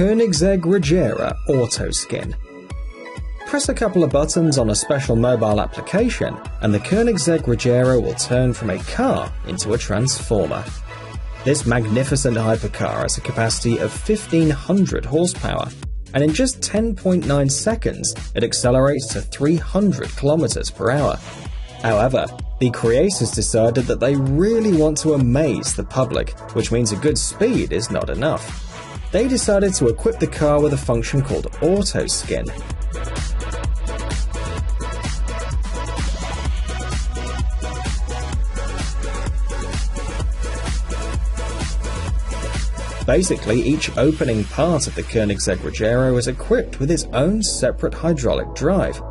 Koenigsegg Auto Skin. Press a couple of buttons on a special mobile application and the Koenigsegg will turn from a car into a transformer. This magnificent hypercar has a capacity of 1500 horsepower, and in just 10.9 seconds it accelerates to 300 km per hour. However, the creators decided that they really want to amaze the public, which means a good speed is not enough. They decided to equip the car with a function called Auto Skin. Basically, each opening part of the Koenigsegg is equipped with its own separate hydraulic drive.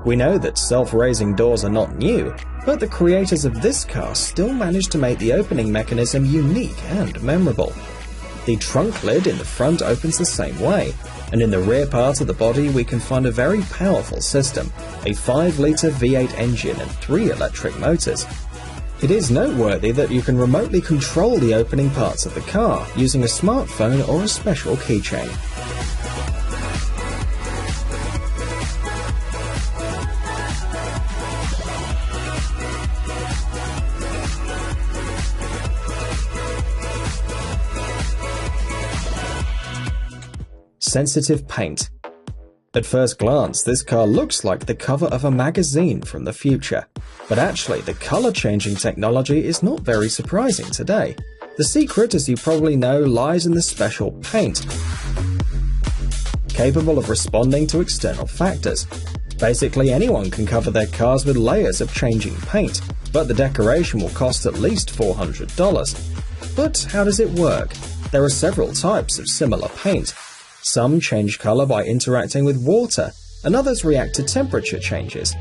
We know that self-raising doors are not new, but the creators of this car still managed to make the opening mechanism unique and memorable. The trunk lid in the front opens the same way, and in the rear part of the body we can find a very powerful system, a 5-litre V8 engine and 3 electric motors. It is noteworthy that you can remotely control the opening parts of the car using a smartphone or a special keychain. Sensitive paint. At first glance, this car looks like the cover of a magazine from the future, but actually the color-changing technology is not very surprising today. The secret, as you probably know, lies in the special paint, capable of responding to external factors. Basically, anyone can cover their cars with layers of changing paint, but the decoration will cost at least $400. But how does it work? There are several types of similar paint. Some change color by interacting with water, and others react to temperature changes.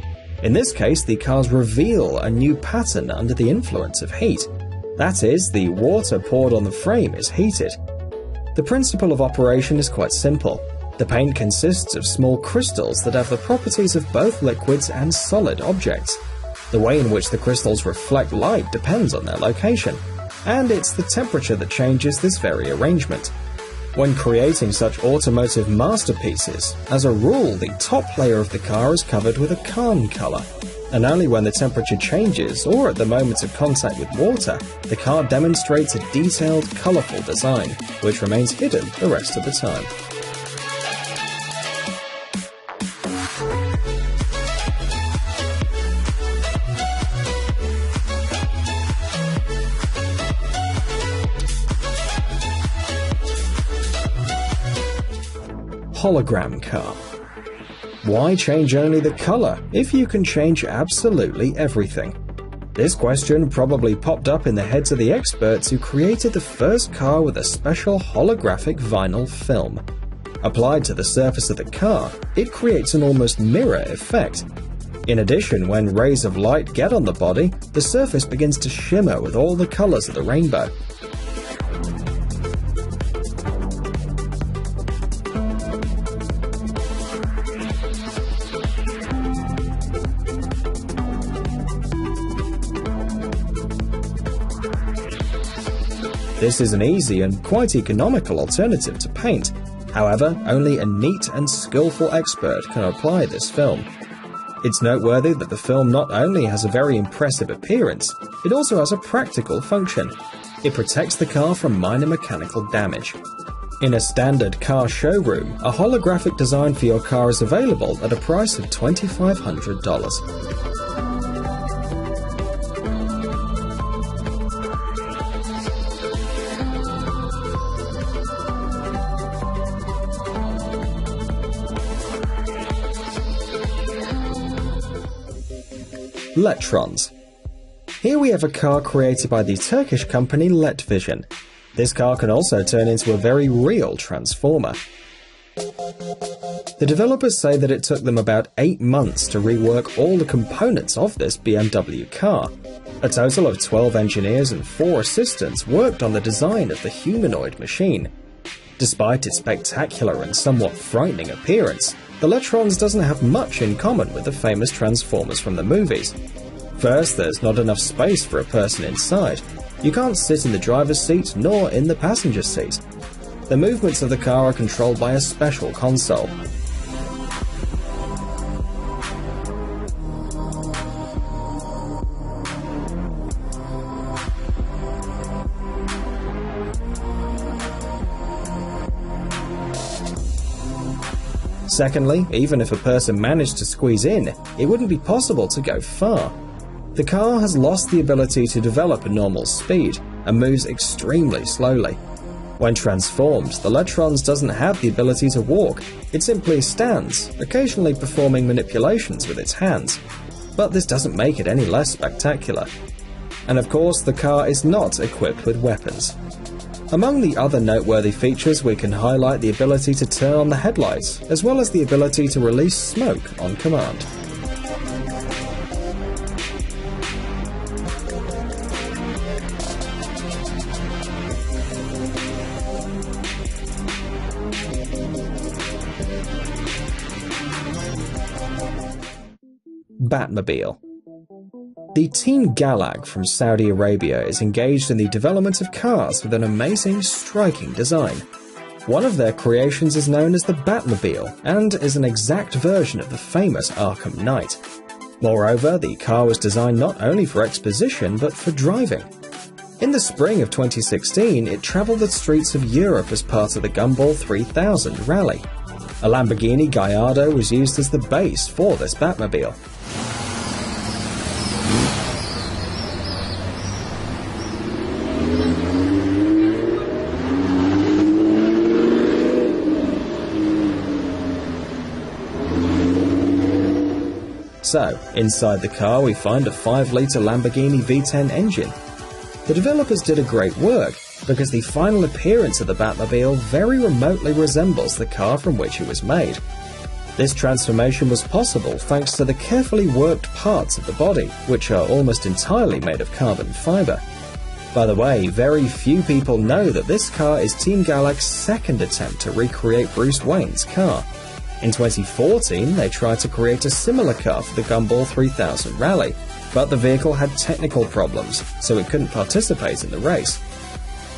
In this case, the cars reveal a new pattern under the influence of heat. That is, the water poured on the frame is heated. The principle of operation is quite simple. The paint consists of small crystals that have the properties of both liquids and solid objects. The way in which the crystals reflect light depends on their location, and it's the temperature that changes this very arrangement. When creating such automotive masterpieces, as a rule the top layer of the car is covered with a calm color, and only when the temperature changes or at the moment of contact with water, the car demonstrates a detailed, colorful design, which remains hidden the rest of the time. Hologram car. Why change only the color if you can change absolutely everything? This question probably popped up in the heads of the experts who created the first car with a special holographic vinyl film. Applied to the surface of the car, it creates an almost mirror effect. In addition, when rays of light get on the body, the surface begins to shimmer with all the colors of the rainbow. This is an easy and quite economical alternative to paint. However, only a neat and skillful expert can apply this film. It's noteworthy that the film not only has a very impressive appearance, it also has a practical function. It protects the car from minor mechanical damage. In a standard car showroom, a holographic design for your car is available at a price of $2,500. Letrons. Here we have a car created by the Turkish company Letvision. This car can also turn into a very real transformer. The developers say that it took them about 8 months to rework all the components of this BMW car. A total of 12 engineers and 4 assistants worked on the design of the humanoid machine. Despite its spectacular and somewhat frightening appearance, the Letrons doesn't have much in common with the famous Transformers from the movies. First, there's not enough space for a person inside. You can't sit in the driver's seat nor in the passenger seat. The movements of the car are controlled by a special console. Secondly, even if a person managed to squeeze in, it wouldn't be possible to go far. The car has lost the ability to develop a normal speed and moves extremely slowly. When transformed, the Letrons doesn't have the ability to walk, it simply stands, occasionally performing manipulations with its hands. But this doesn't make it any less spectacular. And of course, the car is not equipped with weapons. Among the other noteworthy features, we can highlight the ability to turn on the headlights, as well as the ability to release smoke on command. Batmobile. The Team Galag from Saudi Arabia is engaged in the development of cars with an amazing, striking design. One of their creations is known as the Batmobile and is an exact version of the famous Arkham Knight. Moreover, the car was designed not only for exposition but for driving. In the spring of 2016, it travelled the streets of Europe as part of the Gumball 3000 rally. A Lamborghini Gallardo was used as the base for this Batmobile. So, inside the car we find a 5-litre Lamborghini V10 engine. The developers did a great work, because the final appearance of the Batmobile very remotely resembles the car from which it was made. This transformation was possible thanks to the carefully worked parts of the body, which are almost entirely made of carbon fibre. By the way, very few people know that this car is Team Galag's second attempt to recreate Bruce Wayne's car. In 2014, they tried to create a similar car for the Gumball 3000 rally, but the vehicle had technical problems, so it couldn't participate in the race.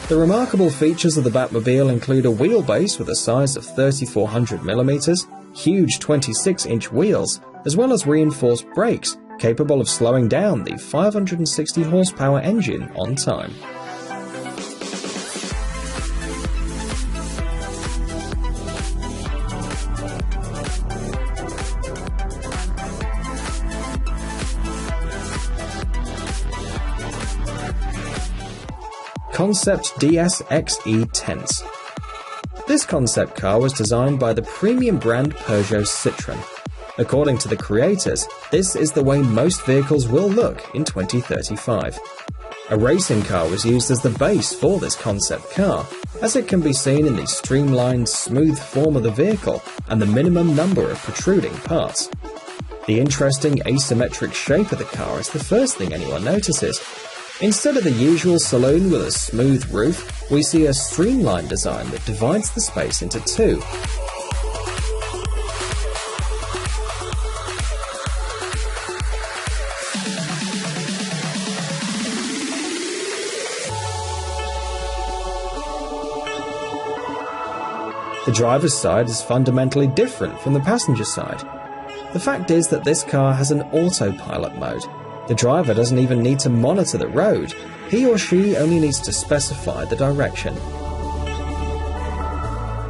The remarkable features of the Batmobile include a wheelbase with a size of 3400mm, huge 26-inch wheels, as well as reinforced brakes, capable of slowing down the 560 horsepower engine on time. Concept DS-XE Tense. This concept car was designed by the premium brand Peugeot Citroën. According to the creators, this is the way most vehicles will look in 2035. A racing car was used as the base for this concept car, as it can be seen in the streamlined, smooth form of the vehicle and the minimum number of protruding parts. The interesting asymmetric shape of the car is the first thing anyone notices. Instead of the usual saloon with a smooth roof, we see a streamlined design that divides the space into two. The driver's side is fundamentally different from the passenger side. The fact is that this car has an autopilot mode. The driver doesn't even need to monitor the road, he or she only needs to specify the direction.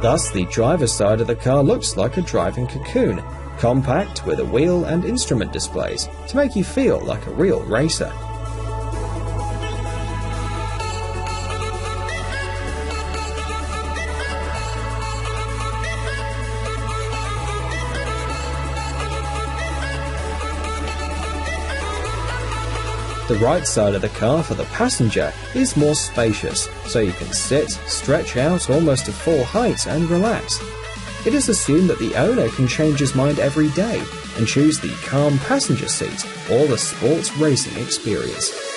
Thus, the driver's side of the car looks like a driving cocoon, compact with a wheel and instrument displays, to make you feel like a real racer. The right side of the car for the passenger is more spacious, so you can sit, stretch out almost to full height and relax. It is assumed that the owner can change his mind every day and choose the calm passenger seat or the sports racing experience.